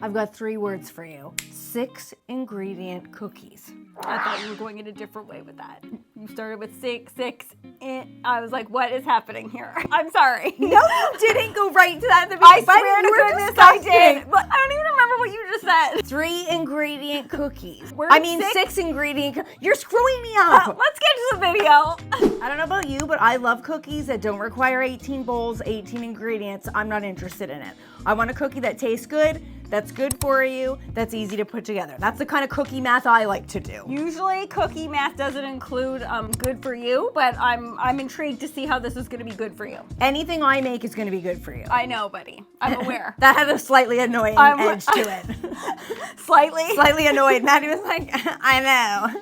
I've got 3 words for you. 6 ingredient cookies. I thought you were going in a different way with that. You started with six. I was like, what is happening here? I'm sorry. No, you didn't go right to that at the beginning. I swear to goodness I did. But I don't even remember what you just said. 3 ingredient cookies. Where's I mean 6 ingredient. You're screwing me up. Let's get to the video. I don't know about you, but I love cookies that don't require 18 bowls, 18 ingredients. I'm not interested in it. I want a cookie that tastes good, that's good for you, that's easy to put together. That's the kind of cookie math I like to do. Usually cookie math doesn't include good for you, but I'm intrigued to see how this is going to be good for you. Anything I make is going to be good for you. I know, buddy. I'm aware. That had a slightly annoying edge to it. Slightly? Slightly annoyed. Maddie was like, I know.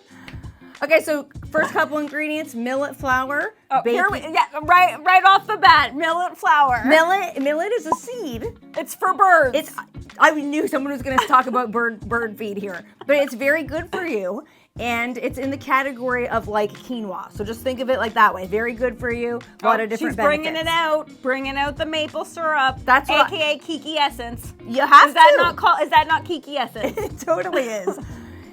Okay, so first couple ingredients, millet flour. Oh, right off the bat, millet flour. Millet is a seed. It's for birds. I knew someone was going to talk about bird feed here, but it's very good for you, and it's in the category of like quinoa. So just think of it like that way. Very good for you. A lot of different benefits. Bringing out the maple syrup. That's what AKA Kiki essence. You have to. Is that not Kiki essence? It totally is.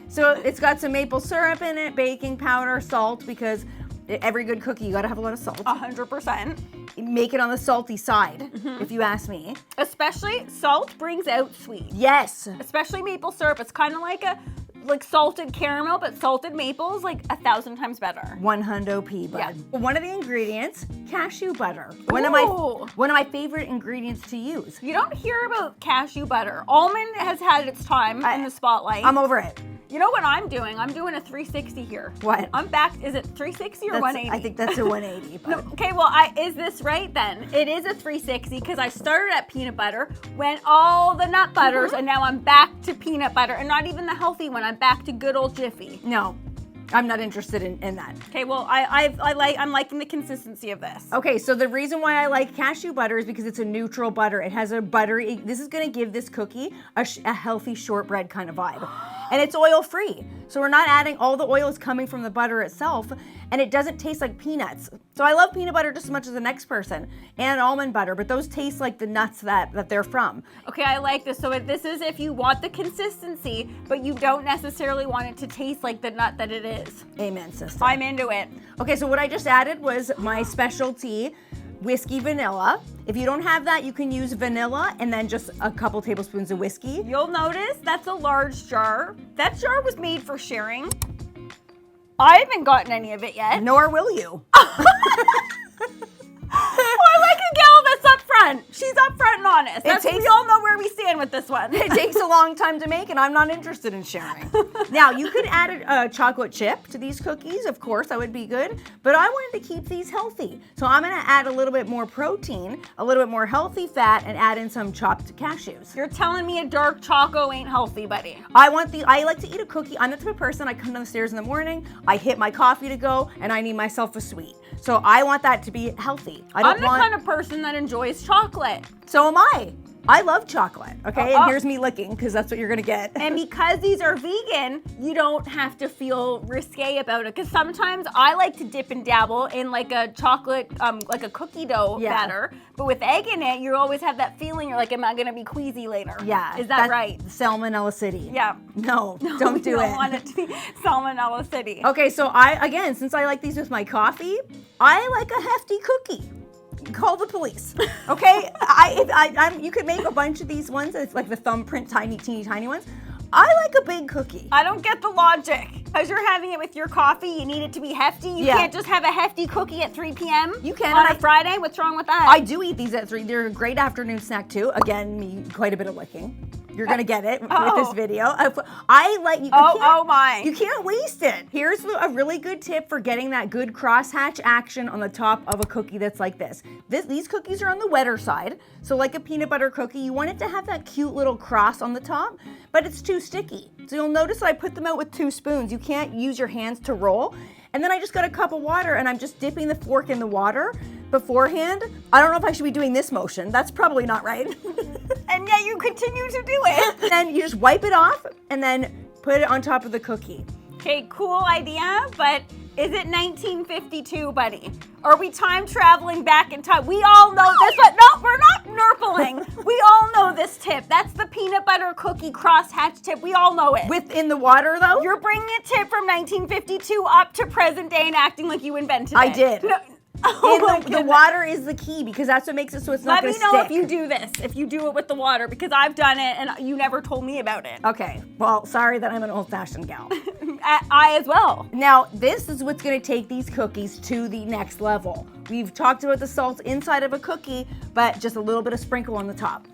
So it's got some maple syrup in it, baking powder, salt, because every good cookie, you gotta have a lot of salt. 100%. Make it on the salty side, if you ask me. Especially, salt brings out sweet. Yes. Especially maple syrup. It's kind of like salted caramel, but salted maple is like 1,000 times better. 100p, bud. Yeah. One of the ingredients, cashew butter. One Ooh. of my favorite ingredients to use. You don't hear about cashew butter. Almond has had its time in the spotlight. I'm over it. You know what I'm doing? I'm doing a 360 here. What? I'm back. Is it 360 or 180? I think that's a 180. No, okay, well, is this right then? It is a 360 because I started at peanut butter, went all the nut butters, and now I'm back to peanut butter, and not even the healthy one. I'm back to good old Jiffy. No, I'm not interested in that. Okay, well, I'm liking the consistency of this. Okay, so the reason why I like cashew butter is because it's a neutral butter. It has a buttery, this is gonna give this cookie a healthy shortbread kind of vibe. And it's oil-free. So we're not adding, all the oil is coming from the butter itself, and it doesn't taste like peanuts. So I love peanut butter just as much as the next person, and almond butter, but those taste like the nuts that they're from. Okay, I like this. So this is if you want the consistency, but you don't necessarily want it to taste like the nut that it is. Amen, sister. I'm into it. Okay, so what I just added was my specialty whiskey vanilla. If you don't have that, you can use vanilla and then just a couple tablespoons of whiskey. You'll notice that's a large jar. That jar was made for sharing. I haven't gotten any of it yet. Nor will you. I like a gal that's up front. She's up front and honest. We all know where we stand with this one. It takes a long time to make, and I'm not interested in sharing. Now, you could add a chocolate chip to these cookies. Of course, that would be good. But I wanted to keep these healthy. So I'm going to add a little bit more protein, a little bit more healthy fat, and add in some chopped cashews. You're telling me a dark choco ain't healthy, buddy. I like to eat a cookie. I'm the type of person, I come downstairs in the morning, I hit my coffee to go, and I need myself a sweet. So I want that to be healthy. I'm the kind of person that enjoys chocolate. So am I. I love chocolate, okay? And here's me licking, because that's what you're gonna get. And because these are vegan, you don't have to feel risque about it. Because sometimes I like to dip and dabble in like a chocolate, like a cookie dough batter. But with egg in it, you always have that feeling, you're like, am I gonna be queasy later? Yeah. Is that right? Salmonella City. Yeah. No, don't do it. You don't want it to be Salmonella City. Okay, so again, since I like these with my coffee, I like a hefty cookie. Call the police, okay? You could make a bunch of these ones. It's like the thumbprint, teeny tiny ones. I like a big cookie. I don't get the logic. Because you're having it with your coffee, you need it to be hefty. You can't just have a hefty cookie at 3 p.m. You can. On a Friday? What's wrong with that? I do eat these at 3. They're a great afternoon snack too. Again, me quite a bit of licking. You're gonna get it with this video. I like you. You can't waste it. Here's a really good tip for getting that good crosshatch action on the top of a cookie that's like this. These cookies are on the wetter side, so like a peanut butter cookie, you want it to have that cute little cross on the top, but it's too sticky. So you'll notice that I put them out with 2 spoons. You can't use your hands to roll. And then I just got a cup of water and I'm just dipping the fork in the water beforehand. I don't know if I should be doing this motion. That's probably not right. And yet you continue to do it. And then you just wipe it off and then put it on top of the cookie. Okay, cool idea, but Is it 1952, buddy? Are we time traveling back in time? We all know this, but no, we're not nurpling. We all know this tip. That's the peanut butter cookie crosshatch tip. We all know it. Within the water, though? You're bringing a tip from 1952 up to present day and acting like you invented it. I did. No. Oh the water is the key because that's what makes it so it's not going to stick. Let me know if you do this, if you do it with the water, because I've done it and you never told me about it. Okay. Well, sorry that I'm an old-fashioned gal. I as well. Now, this is what's going to take these cookies to the next level. We've talked about the salt inside of a cookie, but just a little bit of sprinkle on the top.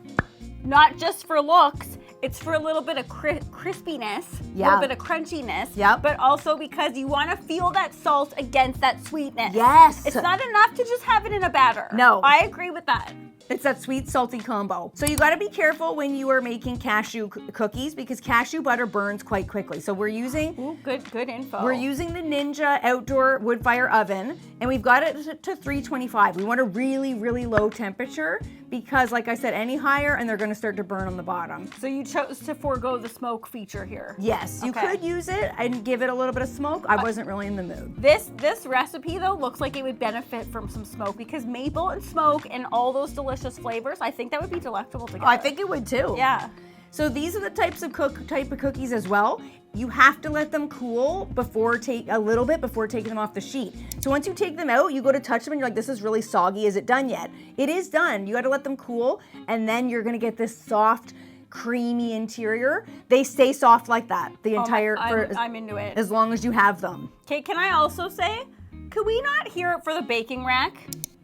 Not just for looks. It's for a little bit of crispiness, a little bit of crunchiness, but also because you want to feel that salt against that sweetness. Yes. It's not enough to just have it in a batter. No. I agree with that. It's that sweet, salty combo. So you got to be careful when you are making cashew cookies because cashew butter burns quite quickly. So we're using... Ooh, good info. We're using the Ninja outdoor wood fire oven, and we've got it to 325. We want a really, really low temperature because, like I said, any higher and they're going to start to burn on the bottom. So you chose to forego the smoke feature here. Yes, you could use it and give it a little bit of smoke. I wasn't really in the mood. This recipe, though, looks like it would benefit from some smoke because maple and smoke and all those delicious flavors, I think that would be delectable together. I think it would too. Yeah. So these are the type of cookies as well. You have to let them cool a little bit before taking them off the sheet. So once you take them out, you go to touch them and you're like, this is really soggy. Is it done yet? It is done. You got to let them cool and then you're going to get this soft, creamy interior. They stay soft like that I'm into it. As long as you have them. Okay, can I also say, could we not hear it for the baking rack?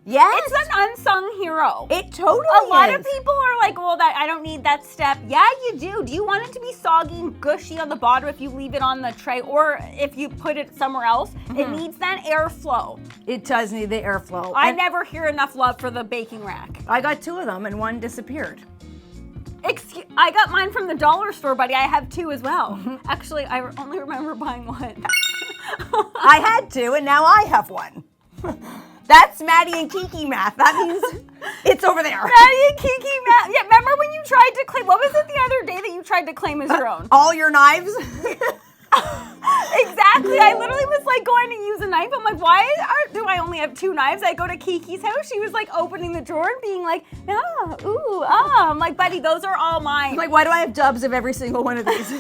Yes. It's an unsung hero. It totally is. A lot of people are like, well, I don't need that step. Yeah, you do. Do you want it to be soggy and gushy on the bottom if you leave it on the tray or if you put it somewhere else? Mm-hmm. It needs that airflow. It does need the airflow. I never hear enough love for the baking rack. I got 2 of them and one disappeared. I got mine from the dollar store, buddy. I have 2 as well. Mm-hmm. Actually, I only remember buying 1. I had 2 and now I have 1. That's Maddie and Kiki math. That means it's over there. Maddie and Kiki math. Yeah, remember when you tried to claim, what was it the other day that you tried to claim as your own? All your knives? Exactly. I literally was like going to use a knife. I'm like, why do I only have 2 knives? I go to Kiki's house. She was like opening the drawer and being like, I'm like, buddy, those are all mine. I'm like, why do I have dubs of every single one of these?